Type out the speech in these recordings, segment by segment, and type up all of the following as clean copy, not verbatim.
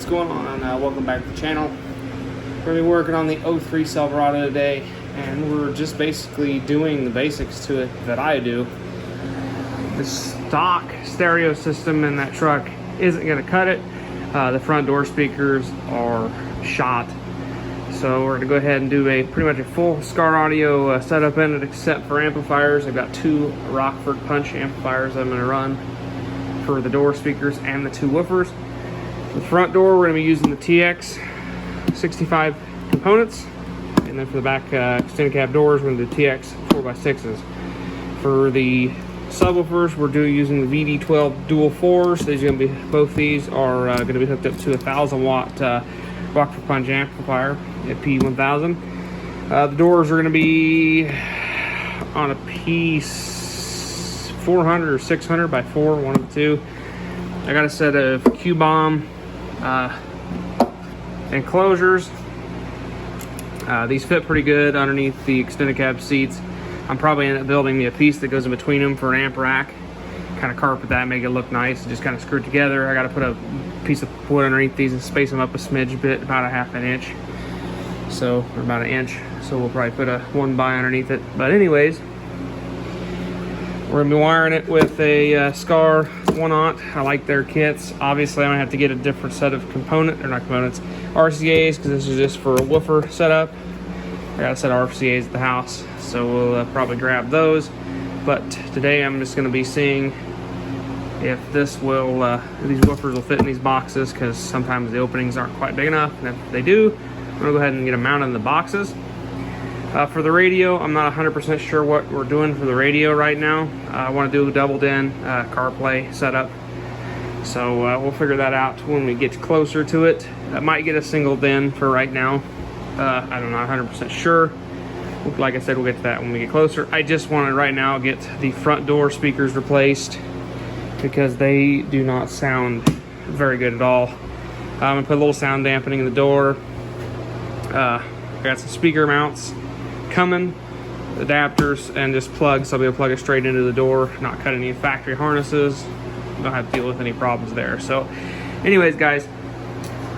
what's going on? Welcome back to the channel. We're going to be working on the 03 Silverado today, and we're just basically doing the basics to it that I do. The stock stereo system in that truck isn't going to cut it. The front door speakers are shot. So we're going to go ahead and do pretty much a full Skar audio setup in it, except for amplifiers. I've got two Rockford punch amplifiers I'm going to run for the door speakers and the two woofers. For the front door, we're going to be using the TX 65 components, and then for the back extended cab doors, we're going to do TX 4x6s. For the subwoofers, we're using the VD12 dual 4s. These are going to be, both these are going to be hooked up to a 1,000-watt Rockford punch amplifier at P1000. The doors are going to be on a piece 400 or 600 by 4, one of the two. I got a set of Q-bomb enclosures. These fit pretty good underneath the extended cab seats. I'm probably end up building me a piece that goes in between them for an amp rack. Kind of carpet that, make it look nice, and just kind of screw it together. I got to put a piece of wood underneath these and space them up a smidge bit, about a half an inch. So, or about an inch. So we'll probably put a 1x underneath it. But anyways, we're gonna be wiring it with a Skar 1-aught. I like their kits. Obviously, I'm gonna have to get a different set of RCAs, because this is just for a woofer setup. I got a set of RCAs at the house, so we'll probably grab those. But today I'm just gonna be seeing if this will, these woofers will fit in these boxes, because sometimes the openings aren't quite big enough, and if they do, I'm gonna go ahead and get them mounted in the boxes. For the radio, I'm not 100% sure what we're doing for the radio right now. I want to do a doubled-in CarPlay setup, so we'll figure that out when we get closer to it. I might get a single-in for right now. I'm not 100% sure. Like I said, we'll get to that when we get closer. I just want to right now get the front door speakers replaced, because they do not sound very good at all. I'm going to put a little sound dampening in the door. I got some speaker mounts coming, adapters, and just plugs, so I'll be able to plug it straight into the door, not cut any factory harnesses. Don't have to deal with any problems there. So anyways, guys,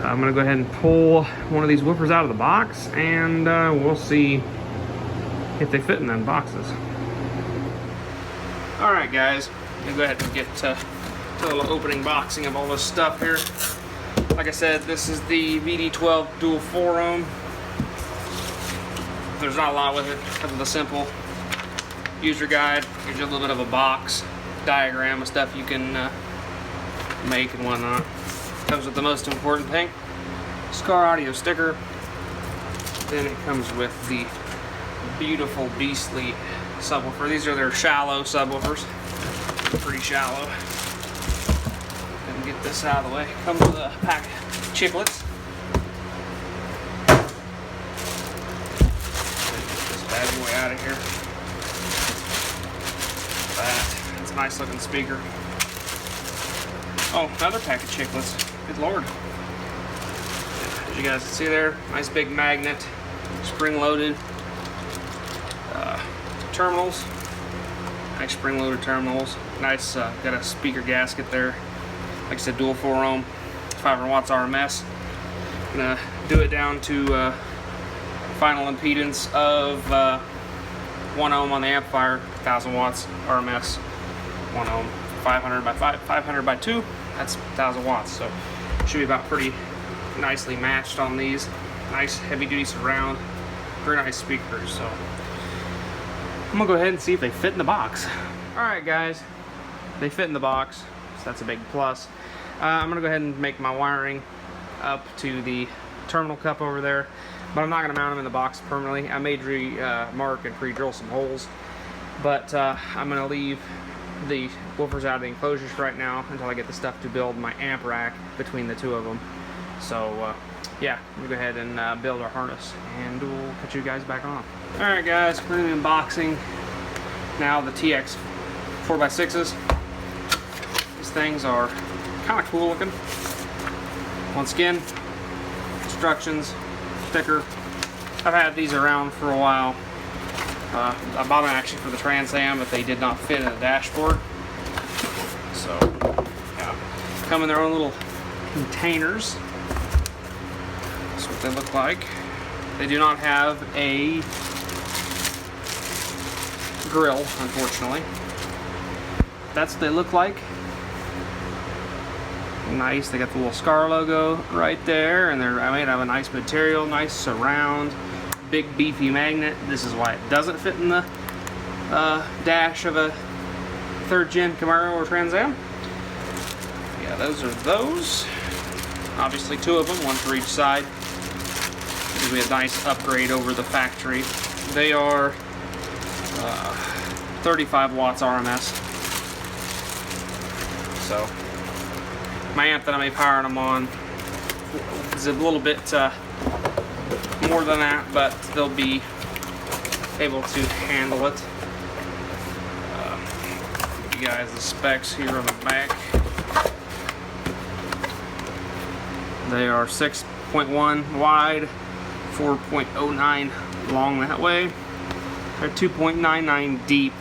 I'm gonna go ahead and pull one of these woofers out of the box, and we'll see if they fit in them boxes. All right, guys, I'm gonna go ahead and get to a little opening boxing of all this stuff here. Like I said, this is the VD12 dual 4-ohm. There's not a lot with it because of the simple user guide. Here's a little bit of a box diagram of stuff you can make and whatnot. Comes with the most important thing, Skar audio sticker. Then it comes with the beautiful, beastly subwoofer. These are their shallow subwoofers, pretty shallow. And get this out of the way. Comes with a pack of chiclets. Bad boy out of here. That's a nice looking speaker. Oh, another pack of chiclets. Good lord. As you guys can see there, nice big magnet, spring loaded terminals. Nice spring loaded terminals. Nice, got a speaker gasket there. Like I said, dual 4-ohm, 500 watts RMS. Gonna do it down to final impedance of 1 ohm on the amplifier, 1,000 watts RMS, 1 ohm, 500 by 2, that's 1,000 watts. So should be about pretty nicely matched on these. Nice heavy duty surround, very nice speakers. So I'm gonna go ahead and see if they fit in the box. All right, guys, they fit in the box, so that's a big plus. I'm gonna go ahead and make my wiring up to the terminal cup over there, but I'm not going to mount them in the box permanently. I may mark and pre-drill some holes, but I'm going to leave the woofers out of the enclosures right now until I get the stuff to build my amp rack between the two of them. So yeah, we'll go ahead and build our harness, and we'll catch you guys back on. Alright guys, we're going to be unboxing now the TX 4x6s. These things are kind of cool looking. Once again, instructions, sticker. I've had these around for a while. I bought them actually for the Trans Am, but they did not fit in the dashboard. So, yeah. Come in their own little containers. That's what they look like. They do not have a grill, unfortunately. That's what they look like. Nice. They got the little Skar logo right there, and they're made out of a nice material, nice surround, big beefy magnet. This is why it doesn't fit in the dash of a 3rd gen Camaro or Trans Am. Yeah, those are those. Obviously 2 of them, 1 for each side. It'll be a nice upgrade over the factory. They are 35 watts RMS. So my amp that I'm powering them on is a little bit more than that, but they'll be able to handle it. Give you guys the specs here on the back. They are 6.1 wide, 4.09 long that way. They're 2.99 deep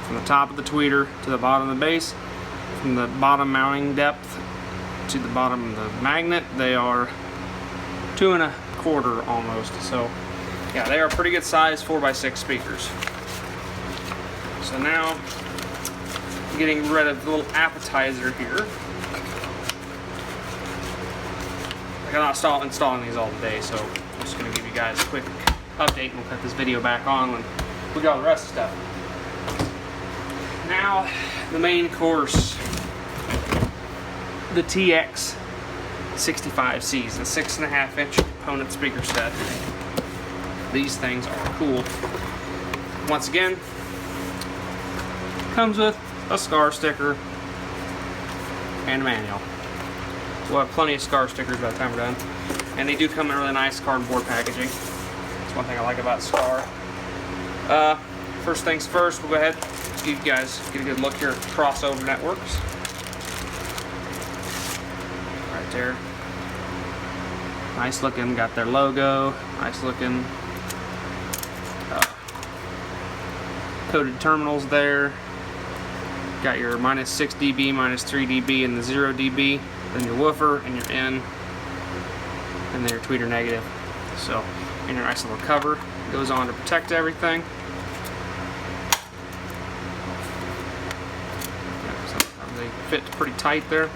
from the top of the tweeter to the bottom of the base. From the bottom mounting depth to the bottom of the magnet, they are 2 1/4 almost. So yeah, they are pretty good size 4x6 speakers. So now, getting rid of the little appetizer here. I got installing these all today, so I'm just going to give you guys a quick update, and we'll put this video back on when we got all the rest of the stuff. Now, the main course, the TX 65Cs, the 6.5-inch component speaker set. These things are cool. Once again, comes with a Skar sticker and a manual. We'll have plenty of Skar stickers by the time we're done. And they do come in really nice cardboard packaging. That's one thing I like about Skar. First things first, we'll go ahead and give you guys get a good look here at crossover networks. Right there. Nice looking, got their logo. Nice looking coded terminals there. Got your -6 dB, -3 dB, and the 0 dB. Then your woofer and your in, and then your tweeter negative. So, and your nice little cover goes on to protect everything. Sometimes they fit pretty tight there.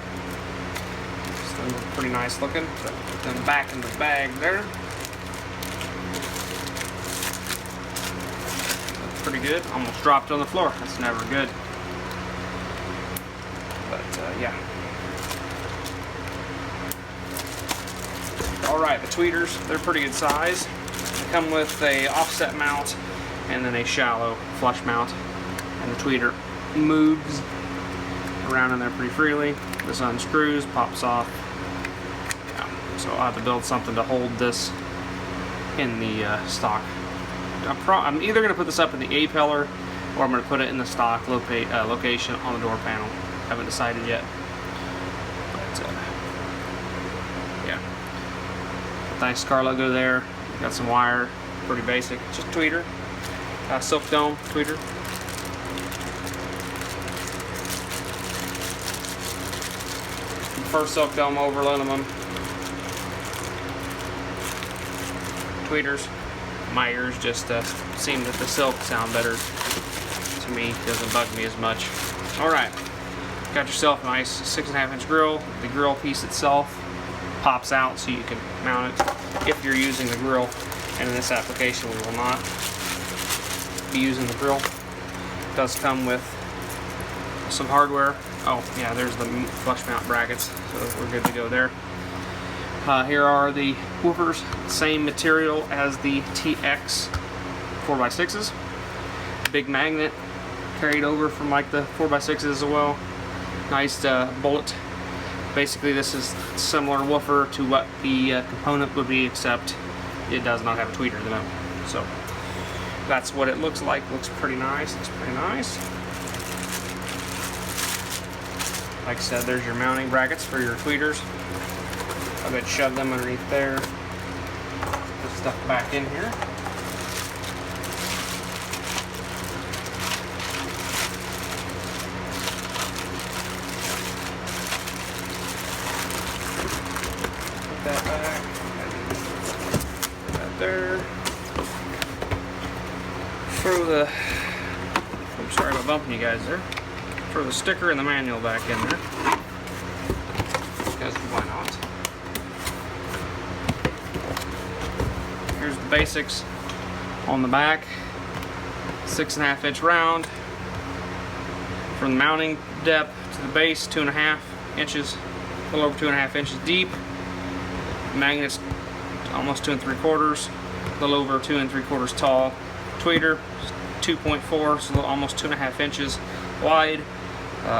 So they look pretty nice looking. Put them back in the bag there. Looks pretty good. Almost dropped on the floor. That's never good. But yeah. Alright, the tweeters, they're pretty good size. They come with a offset mount and then a shallow flush mount. And the tweeter moves around in there pretty freely. This unscrews, pops off. Yeah. So I'll have to build something to hold this in the stock. I'm either going to put this up in the A-pillar or I'm going to put it in the stock location on the door panel. Haven't decided yet. But yeah. Nice Skar logo there. Got some wire, pretty basic. Just tweeter, silk dome tweeter. First silk dome overloading them. Tweeters. My ears just seem that the silk sound better to me. Doesn't bug me as much. All right, got yourself a nice 6.5-inch grill. The grill piece itself pops out so you can mount it if you're using the grill, and in this application we will not be using the grill. It does come with some hardware. Oh yeah, there's the flush mount brackets, so we're good to go there. Here are the woofers, same material as the TX 4x6s. Big magnet carried over from like the 4x6s as well. Nice bullet. Basically, this is similar woofer to what the component would be, except it does not have a tweeter in the middle. So that's what it looks like. Looks pretty nice. Looks pretty nice. Like I said, there's your mounting brackets for your tweeters. I'll go ahead and shove them underneath there. Put stuff back in here. That back. there. Throw the, oops, sorry about bumping you guys there. Throw the sticker and the manual back in there. Because why not? Here's the basics on the back. 6.5 inch round. From the mounting depth to the base, 2.5 inches, a little over 2.5 inches deep. Magnets almost 2 3/4, a little over 2 3/4 tall. Tweeter 2.4, so almost 2.5 inches wide.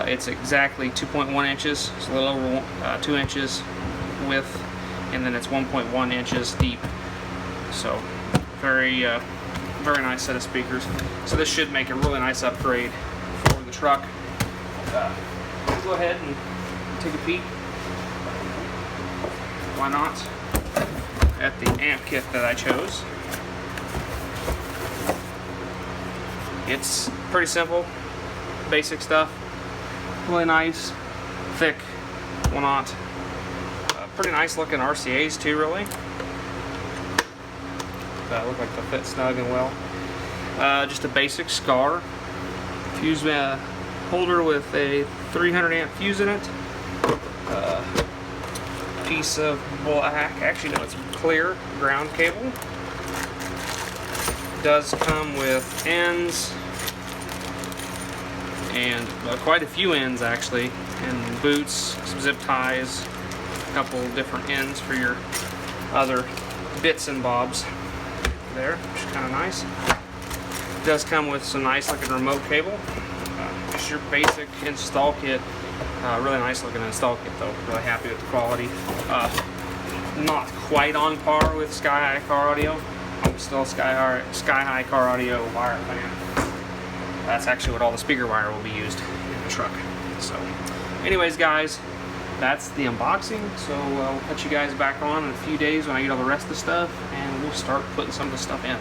It's exactly 2.1 inches, so a little over 2 inches width, and then it's 1.1 inches deep. So very nice set of speakers. So this should make a really nice upgrade for the truck. Let's go ahead and take a peek. Why not? At the amp kit that I chose. It's pretty simple, basic stuff. Really nice, thick, why not? Pretty nice looking RCAs too, really. That look like they fit snug and well. Just a basic Skar fuse holder with a 300 amp fuse in it. Piece of black, actually no, it's clear ground cable. Does come with ends, and quite a few ends actually, and boots, some zip ties, a couple different ends for your other bits and bobs there, which is kind of nice. Does come with some nice looking remote cable. Just your basic install kit. Really nice looking install kit though. Really happy with the quality. Not quite on par with Sky High Car Audio. I'm still Sky High Car Audio wire fan. That's actually what all the speaker wire will be used in the truck. So, anyways, guys, that's the unboxing. So we'll put you guys back on in a few days when I get all the rest of the stuff, and we'll start putting some of the stuff in.